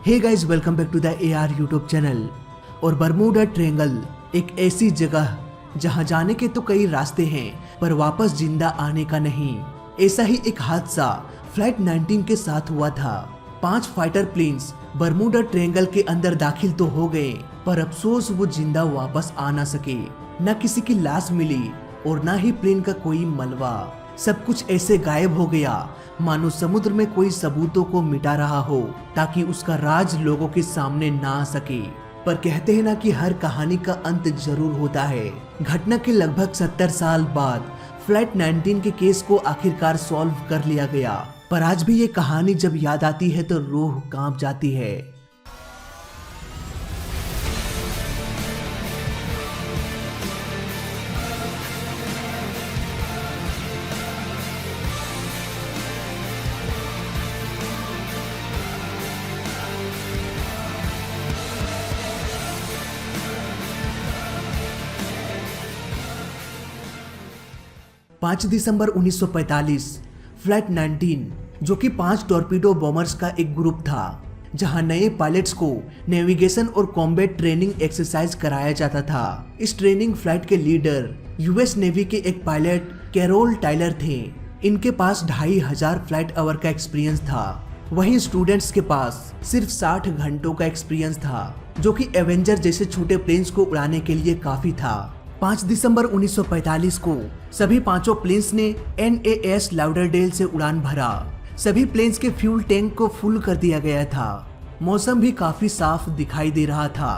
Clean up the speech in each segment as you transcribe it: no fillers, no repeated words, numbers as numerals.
Hey guys, welcome back to the AR YouTube channel. और Bermuda Triangle एक ऐसी जगह जहां जाने के तो कई रास्ते हैं पर वापस जिंदा आने का नहीं। ऐसा ही एक हादसा फ्लाइट 19 के साथ हुआ था। 5 फाइटर प्लेन्स बरमूडा ट्रायंगल के अंदर दाखिल तो हो गए पर अफसोस वो जिंदा वापस आ ना सके। न किसी की लाश मिली और न ही प्लेन का कोई मलबा। सब कुछ ऐसे गायब हो गया मानो समुद्र में कोई सबूतों को मिटा रहा हो ताकि उसका राज लोगों के सामने ना आ सके। पर कहते हैं ना कि हर कहानी का अंत जरूर होता है। घटना के लगभग 70 साल बाद फ्लाइट 19 के केस को आखिरकार सॉल्व कर लिया गया। पर आज भी ये कहानी जब याद आती है तो रूह कांप जाती है। 5 दिसंबर 1945 फ्लाइट 19 जो कि 5 टॉर्पीडो बॉम्बर्स का एक ग्रुप था, जहां नए पायलट्स को नेविगेशन और कॉम्बैट ट्रेनिंग एक्सरसाइज कराया जाता था। इस ट्रेनिंग फ्लाइट के लीडर यूएस नेवी के एक पायलट कैरोल टायलर थे। इनके पास 2500 फ्लाइट आवर का एक्सपीरियंस था। वहीं स्टूडेंट्स के पास सिर्फ 60 घंटों का एक्सपीरियंस था, जो कि एवेंजर जैसे छोटे प्लेन्स को उड़ाने के लिए काफी था। 5 दिसंबर 1945 को सभी पांचों प्लेन्स ने NAS लाउडरडेल से उड़ान भरा। सभी प्लेन्स के फ्यूल टैंक को फुल कर दिया गया था। मौसम भी काफी साफ दिखाई दे रहा था।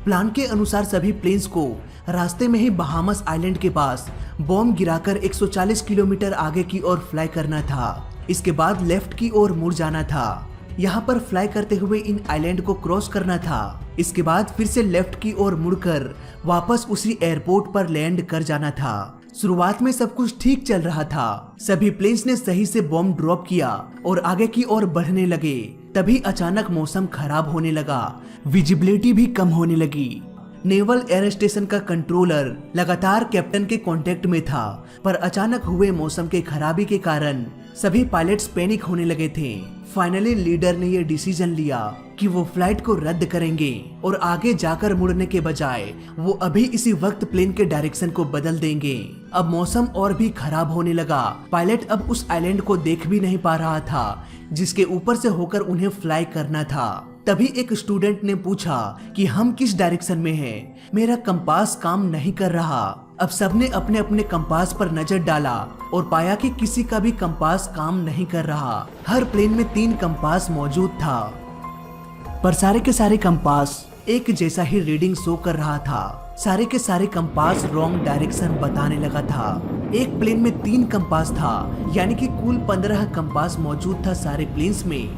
प्लान के अनुसार सभी प्लेन्स को रास्ते में ही बहामास आइलैंड के पास बॉम्ब गिराकर 140 किलोमीटर आगे की ओर फ्लाई करना था। इसके बाद लेफ्ट की ओर मुड़ जाना था। यहाँ पर फ्लाई करते हुए इन आइलैंड को क्रॉस करना था। इसके बाद फिर से लेफ्ट की ओर मुड़कर वापस उसी एयरपोर्ट पर लैंड कर जाना था। शुरुआत में सब कुछ ठीक चल रहा था। सभी प्लेन्स ने सही से बॉम्ब ड्रॉप किया और आगे की ओर बढ़ने लगे। तभी अचानक मौसम खराब होने लगा, विजिबिलिटी भी कम होने लगी। नेवल एयर स्टेशन का कंट्रोलर लगातार कैप्टन के कांटेक्ट में था, पर अचानक हुए मौसम के खराबी के कारण सभी पायलट्स पैनिक होने लगे थे। फाइनली लीडर ने यह डिसीजन लिया कि वो फ्लाइट को रद्द करेंगे और आगे जाकर मुड़ने के बजाय वो अभी इसी वक्त प्लेन के डायरेक्शन को बदल देंगे। अब मौसम और भी खराब होने लगा। पायलट अब उस आइलैंड को देख भी नहीं पा रहा था जिसके ऊपर से होकर उन्हें फ्लाई करना था। तभी एक स्टूडेंट ने पूछा कि हम किस डायरेक्शन में हैं? मेरा कंपास काम नहीं कर रहा। अब सबने अपने अपने कंपास पर नजर डाला और पाया कि किसी का भी कंपास काम नहीं कर रहा। हर प्लेन में 3 कंपास मौजूद था, पर सारे के सारे कंपास एक जैसा ही रीडिंग शो कर रहा था। सारे के सारे कंपास रॉन्ग डायरेक्शन बताने लगा था। एक प्लेन में 3 कंपास था, यानी कि कुल 15 कंपास मौजूद था सारे प्लेन्स में।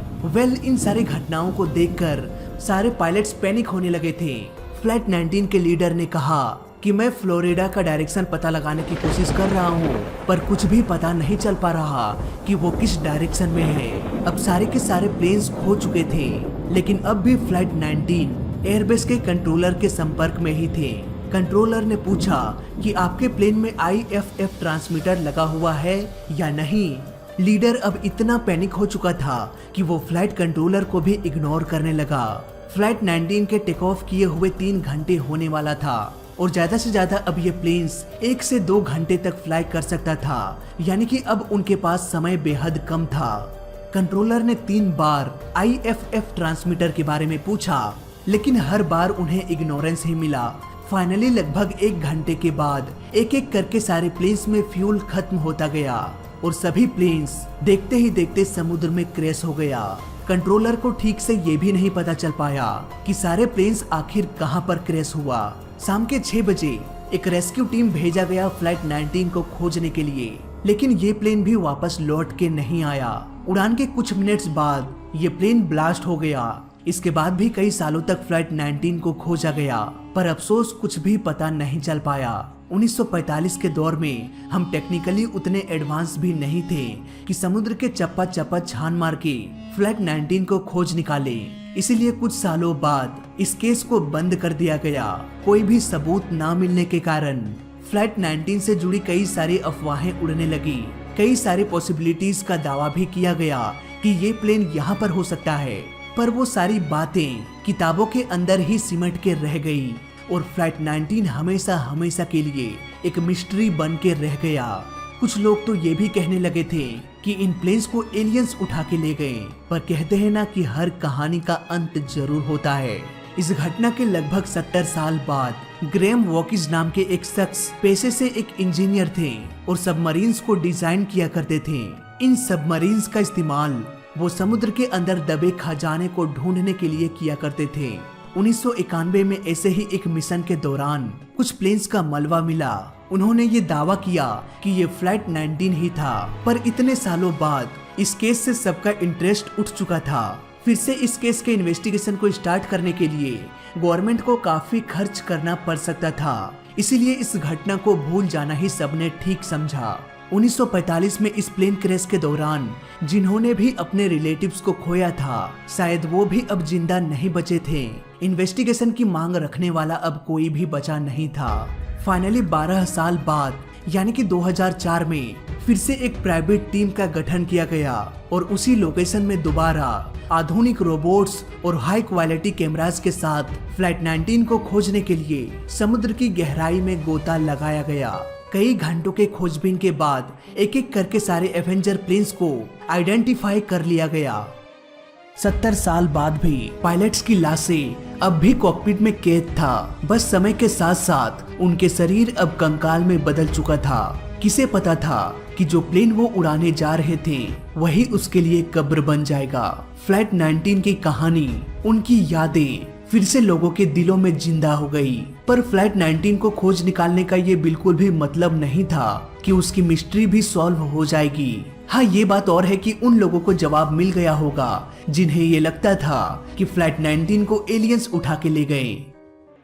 इन सारी घटनाओं को देखकर सारे पायलट्स पैनिक होने लगे थे। फ्लाइट 19 के लीडर ने कहा कि मैं फ्लोरिडा का डायरेक्शन पता लगाने की कोशिश कर रहा हूँ, पर कुछ भी पता नहीं चल पा रहा कि वो किस डायरेक्शन में है। अब सारे के सारे प्लेन्स खो चुके थे, लेकिन अब भी फ्लाइट 19 एयरबेस के कंट्रोलर के संपर्क में ही थे। कंट्रोलर ने पूछा कि आपके प्लेन में IFF ट्रांसमीटर लगा हुआ है या नहीं। लीडर अब इतना पैनिक हो चुका था कि वो फ्लाइट कंट्रोलर को भी इग्नोर करने लगा। फ्लाइट 19 के टेक ऑफ किए हुए 3 घंटे होने वाला था और ज्यादा से ज्यादा अब ये प्लेन्स 1 से 2 घंटे तक फ्लाई कर सकता था, यानी कि अब उनके पास समय बेहद कम था। कंट्रोलर ने 3 बार IFF ट्रांसमीटर के बारे में पूछा, लेकिन हर बार उन्हें इग्नोरेंस ही मिला। फाइनली लगभग 1 घंटे के बाद एक एक करके सारे प्लेन्स में फ्यूल खत्म होता गया और सभी प्लेन्स देखते ही देखते समुद्र में क्रैश हो गया। कंट्रोलर को ठीक से ये भी नहीं पता चल पाया कि सारे प्लेन्स आखिर कहां पर क्रैश हुआ। शाम के 6 बजे एक रेस्क्यू टीम भेजा गया फ्लाइट 19 को खोजने के लिए, लेकिन ये प्लेन भी वापस लौट के नहीं आया। उड़ान के कुछ मिनट्स बाद ये प्लेन ब्लास्ट हो गया। इसके बाद भी कई सालों तक फ्लाइट 19 को खोजा गया, पर अफसोस कुछ भी पता नहीं चल पाया। 1945 के दौर में हम टेक्निकली उतने एडवांस भी नहीं थे कि समुद्र के चप्पा चप्पा छान मार के फ्लाइट 19 को खोज निकाले। इसीलिए कुछ सालों बाद इस केस को बंद कर दिया गया। कोई भी सबूत ना मिलने के कारण फ्लाइट 19 से जुड़ी कई सारी अफवाहें उड़ने लगी। कई सारी पॉसिबिलिटीज का दावा भी किया गया कि ये प्लेन यहाँ पर हो सकता है। पर वो सारी बातें किताबों के अंदर ही सिमट के रह गई और फ्लाइट 19 हमेशा हमेशा के लिए एक मिस्ट्री बन के रह गया। कुछ लोग तो ये भी कहने लगे थे कि इन प्लेन्स को एलियंस उठा के ले गए, पर कहते हैं ना कि हर कहानी का अंत जरूर होता है। इस घटना के लगभग 70 साल बाद ग्रेम वॉकिस नाम के एक शख्स पेशे से एक इंजीनियर थे और सबमरीन्स को डिजाइन किया करते थे। इन सबमरीन्स का इस्तेमाल वो समुद्र के अंदर दबे खजाने को ढूंढने के लिए किया करते थे। 1991 में ऐसे ही एक मिशन के दौरान कुछ प्लेन्स का मलबा मिला। उन्होंने ये दावा किया कि ये फ्लाइट 19 ही था, पर इतने सालों बाद इस केस से सबका इंटरेस्ट उठ चुका था। फिर से इस केस के इन्वेस्टिगेशन को स्टार्ट करने के लिए गवर्नमेंट को काफी खर्च करना पड़ सकता था, इसीलिए इस घटना को भूल जाना ही सबने ठीक समझा। 1945 में इस प्लेन क्रैश के दौरान जिन्होंने भी अपने रिलेटिव्स को खोया था, शायद वो भी अब जिंदा नहीं बचे थे। इन्वेस्टिगेशन की मांग रखने वाला अब कोई भी बचा नहीं था। फाइनली 12 साल बाद यानी कि 2004 में फिर से एक प्राइवेट टीम का गठन किया गया और उसी लोकेशन में दोबारा आधुनिक रोबोट्स और हाई क्वालिटी कैमरास के साथ फ्लाइट 19 को खोजने के लिए समुद्र की गहराई में गोता लगाया गया। कई घंटों के खोजबीन के बाद एक एक करके सारे एवेंजर प्लेन्स को आइडेंटिफाई कर लिया गया। 70 साल बाद भी पायलट्स की लाशें अब भी कॉकपिट में कैद था। बस समय के साथ साथ उनके शरीर अब कंकाल में बदल चुका था। किसे पता था कि जो प्लेन वो उड़ाने जा रहे थे वही उसके लिए कब्र बन जाएगा। फ्लाइट 19 की कहानी, उनकी यादें फिर से लोगों के दिलों में जिंदा हो गई। पर फ्लाइट 19 को खोज निकालने का ये बिल्कुल भी मतलब नहीं था कि उसकी मिस्ट्री भी सॉल्व हो जाएगी। हाँ, ये बात और है कि उन लोगों को जवाब मिल गया होगा जिन्हें ये लगता था कि फ्लाइट 19 को एलियंस उठा के ले गए।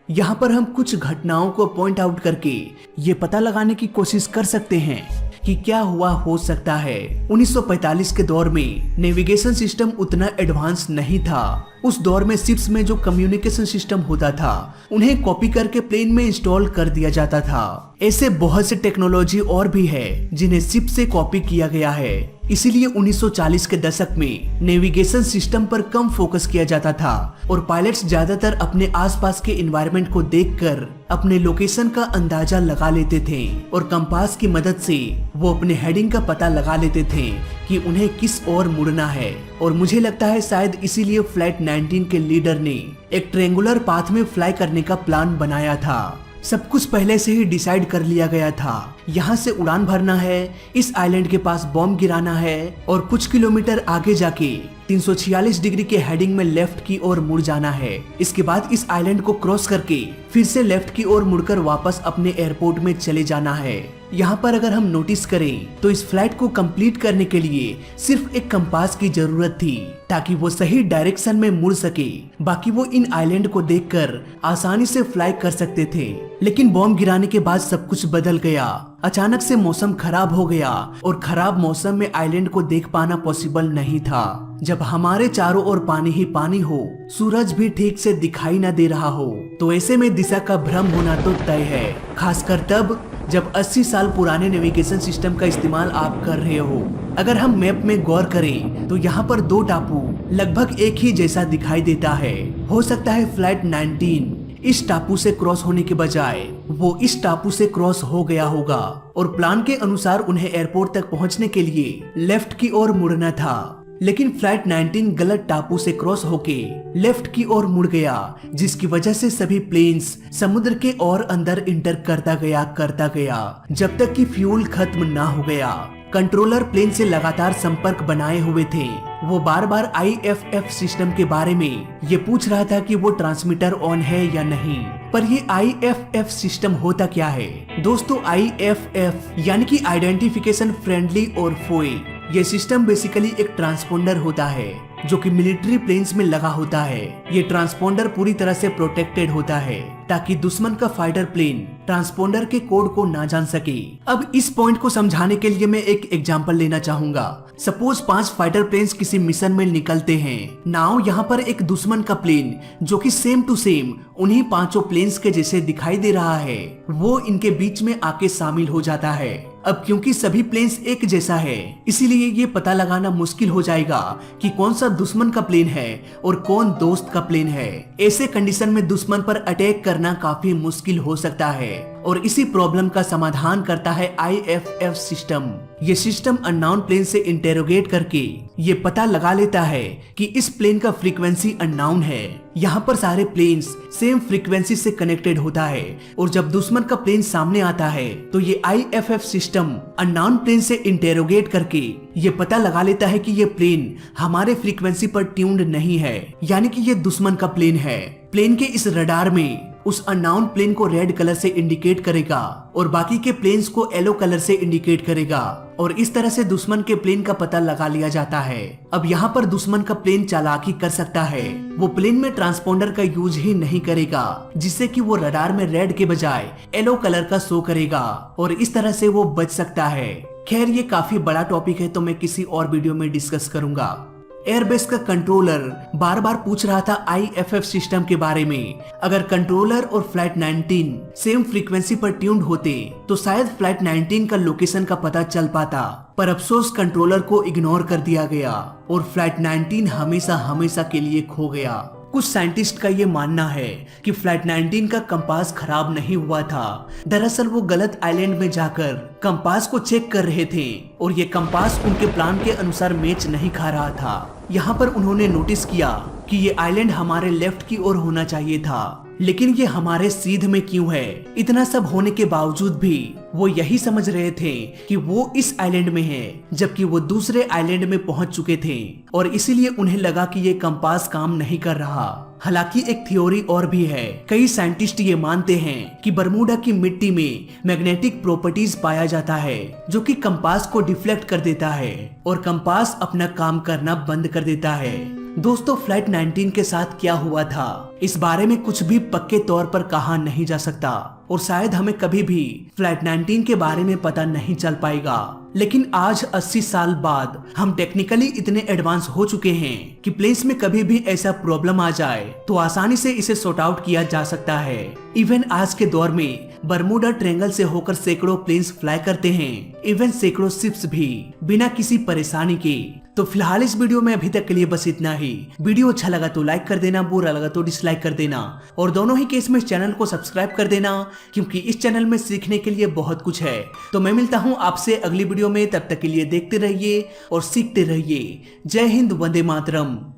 यहाँ पर हम कुछ घटनाओं को पॉइंट आउट करके ये पता लगाने की कोशिश कर सकते हैं कि क्या हुआ हो सकता है। 1945 के दौर में नेविगेशन सिस्टम उतना एडवांस नहीं था। उस दौर में शिप्स में जो कम्युनिकेशन सिस्टम होता था उन्हें कॉपी करके प्लेन में इंस्टॉल कर दिया जाता था। ऐसे बहुत से टेक्नोलॉजी और भी है जिन्हें शिप से कॉपी किया गया है। इसीलिए 1940 के दशक में नेविगेशन सिस्टम पर कम फोकस किया जाता था और पायलट्स ज्यादातर अपने आसपास के एनवायरनमेंट को देखकर अपने लोकेशन का अंदाजा लगा लेते थे और कंपास की मदद से वो अपने हेडिंग का पता लगा लेते थे कि उन्हें किस ओर मुड़ना है। और मुझे लगता है शायद इसीलिए फ्लाइट 19 के लीडर ने एक ट्रायंगुलर पाथ में फ्लाई करने का प्लान बनाया था। सब कुछ पहले से ही डिसाइड कर लिया गया था। यहाँ से उड़ान भरना है, इस आइलैंड के पास बॉम्ब गिराना है और कुछ किलोमीटर आगे जाके 346 डिग्री के हेडिंग में लेफ्ट की ओर मुड़ जाना है। इसके बाद इस आइलैंड को क्रॉस करके फिर से लेफ्ट की ओर मुड़कर वापस अपने एयरपोर्ट में चले जाना है। यहाँ पर अगर हम नोटिस करें तो इस फ्लाइट को कंप्लीट करने के लिए सिर्फ एक कंपास की जरूरत थी ताकि वो सही डायरेक्शन में मुड़ सके। बाकी वो इन आइलैंड को देखकर आसानी से फ्लाई कर सकते थे। लेकिन बॉम्ब गिराने के बाद सब कुछ बदल गया। अचानक से मौसम खराब हो गया और खराब मौसम में आइलैंड को देख पाना पॉसिबल नहीं था। जब हमारे चारों ओर पानी ही पानी हो, सूरज भी ठीक से दिखाई न दे रहा हो, तो ऐसे में दिशा का भ्रम होना तो तय है। खासकर तब जब 80 साल पुराने नेविगेशन सिस्टम का इस्तेमाल आप कर रहे हो। अगर हम मैप में गौर करें तो यहाँ पर दो टापू लगभग एक ही जैसा दिखाई देता है। हो सकता है फ्लाइट 19 इस टापू से क्रॉस होने के बजाय वो इस टापू से क्रॉस हो गया होगा और प्लान के अनुसार उन्हें एयरपोर्ट तक पहुंचने के लिए लेफ्ट की ओर मुड़ना था। लेकिन फ्लाइट 19 गलत टापू से क्रॉस होके लेफ्ट की ओर मुड़ गया, जिसकी वजह से सभी प्लेन्स समुद्र के और अंदर इंटर करता गया जब तक कि फ्यूल खत्म ना हो गया। कंट्रोलर प्लेन से लगातार संपर्क बनाए हुए थे। वो बार बार IFF सिस्टम के बारे में ये पूछ रहा था कि वो ट्रांसमीटर ऑन है या नहीं। पर ये IFF सिस्टम होता क्या है दोस्तों? IFF यानी कि आइडेंटिफिकेशन फ्रेंडली और फोई। ये सिस्टम बेसिकली एक ट्रांसपोंडर होता है जो कि मिलिट्री प्लेन्स में लगा होता है। ये ट्रांसपोंडर पूरी तरह से प्रोटेक्टेड होता है। ताकि दुश्मन का फाइटर प्लेन ट्रांसपोंडर के कोड को ना जान सके। अब इस पॉइंट को समझाने के लिए मैं एक एग्जांपल लेना चाहूंगा। सपोज 5 फाइटर प्लेन्स किसी मिशन में निकलते हैं। नाउ यहाँ पर एक दुश्मन का प्लेन जो कि सेम टू सेम उन्हीं 5 प्लेन्स के जैसे दिखाई दे रहा है, वो इनके बीच में आके शामिल हो जाता है। अब क्योंकि सभी प्लेन्स एक जैसा है, इसीलिए ये पता लगाना मुश्किल हो जाएगा कि कौन सा दुश्मन का प्लेन है और कौन दोस्त का प्लेन है। ऐसे कंडीशन में दुश्मन पर अटैक करना काफी मुश्किल हो सकता है और इसी प्रॉब्लम का समाधान करता है IFF सिस्टम। ये सिस्टम अननोन प्लेन से इंटेरोगेट करके ये पता लगा लेता है कि इस प्लेन का फ्रीक्वेंसी अननोन है। यहाँ पर सारे प्लेन्स सेम फ्रीक्वेंसी से कनेक्टेड होता है और जब दुश्मन का प्लेन सामने आता है तो ये IFF सिस्टम अननोन प्लेन से इंटेरोगेट करके ये पता लगा लेता है कि ये प्लेन हमारे फ्रीक्वेंसी पर ट्यून्ड नहीं है, यानी कि ये दुश्मन का प्लेन है। प्लेन के इस रडार में उस अननोन प्लेन को रेड कलर से इंडिकेट करेगा और बाकी के प्लेन्स को येलो कलर से इंडिकेट करेगा और इस तरह से दुश्मन के प्लेन का पता लगा लिया जाता है। अब यहाँ पर दुश्मन का प्लेन चालाकी कर सकता है, वो प्लेन में ट्रांसपोंडर का यूज ही नहीं करेगा, जिससे कि वो रडार में रेड के बजाय येलो कलर का शो करेगा और इस तरह से वो बच सकता है। खैर ये काफी बड़ा टॉपिक है तो मैं किसी और वीडियो में डिस्कस करूंगा। एयरबेस का कंट्रोलर बार बार पूछ रहा था IFF सिस्टम के बारे में। अगर कंट्रोलर और फ्लाइट 19 सेम फ्रीक्वेंसी पर ट्यून्ड होते तो शायद फ्लाइट 19 का लोकेशन का पता चल पाता, पर अफसोस कंट्रोलर को इग्नोर कर दिया गया और फ्लाइट 19 हमेशा हमेशा के लिए खो गया। कुछ साइंटिस्ट का ये मानना है कि फ्लाइट 19 का कंपास खराब नहीं हुआ था। दरअसल वो गलत आइलैंड में जाकर कंपास को चेक कर रहे थे और ये कंपास उनके प्लान के अनुसार मैच नहीं खा रहा था। यहाँ पर उन्होंने नोटिस किया कि ये आइलैंड हमारे लेफ्ट की ओर होना चाहिए था, लेकिन ये हमारे सीध में क्यों है। इतना सब होने के बावजूद भी वो यही समझ रहे थे कि वो इस आइलैंड में है, जबकि वो दूसरे आइलैंड में पहुंच चुके थे और इसीलिए उन्हें लगा कि ये कंपास काम नहीं कर रहा। हालांकि एक थ्योरी और भी है। कई साइंटिस्ट ये मानते हैं कि बरमूडा की मिट्टी में मैग्नेटिक प्रॉपर्टीज पाया जाता है जो कि कंपास को डिफ्लेक्ट कर देता है और कंपास अपना काम करना बंद कर देता है। दोस्तों फ्लाइट 19 के साथ क्या हुआ था, इस बारे में कुछ भी पक्के तौर पर कहा नहीं जा सकता और शायद हमें कभी भी फ्लाइट 19 के बारे में पता नहीं चल पाएगा। लेकिन आज 80 साल बाद हम टेक्निकली इतने एडवांस हो चुके हैं कि प्लेन्स में कभी भी ऐसा प्रॉब्लम आ जाए तो आसानी से इसे सॉर्ट आउट किया जा सकता है। इवन आज के दौर में बरमूडा ट्रायंगल से होकर सैकड़ों प्लेन्स फ्लाई करते हैं, इवन सैकड़ों शिप्स भी बिना किसी परेशानी के। तो फिलहाल इस वीडियो में अभी तक के लिए बस इतना ही। वीडियो अच्छा लगा तो लाइक कर देना, बुरा लगा तो डिसलाइक कर देना और दोनों ही केस में इस चैनल को सब्सक्राइब कर देना, क्योंकि इस चैनल में सीखने के लिए बहुत कुछ है। तो मैं मिलता हूँ आपसे अगली वीडियो में, तब तक के लिए देखते रहिए और सीखते रहिए। जय हिंद, वंदे मातरम।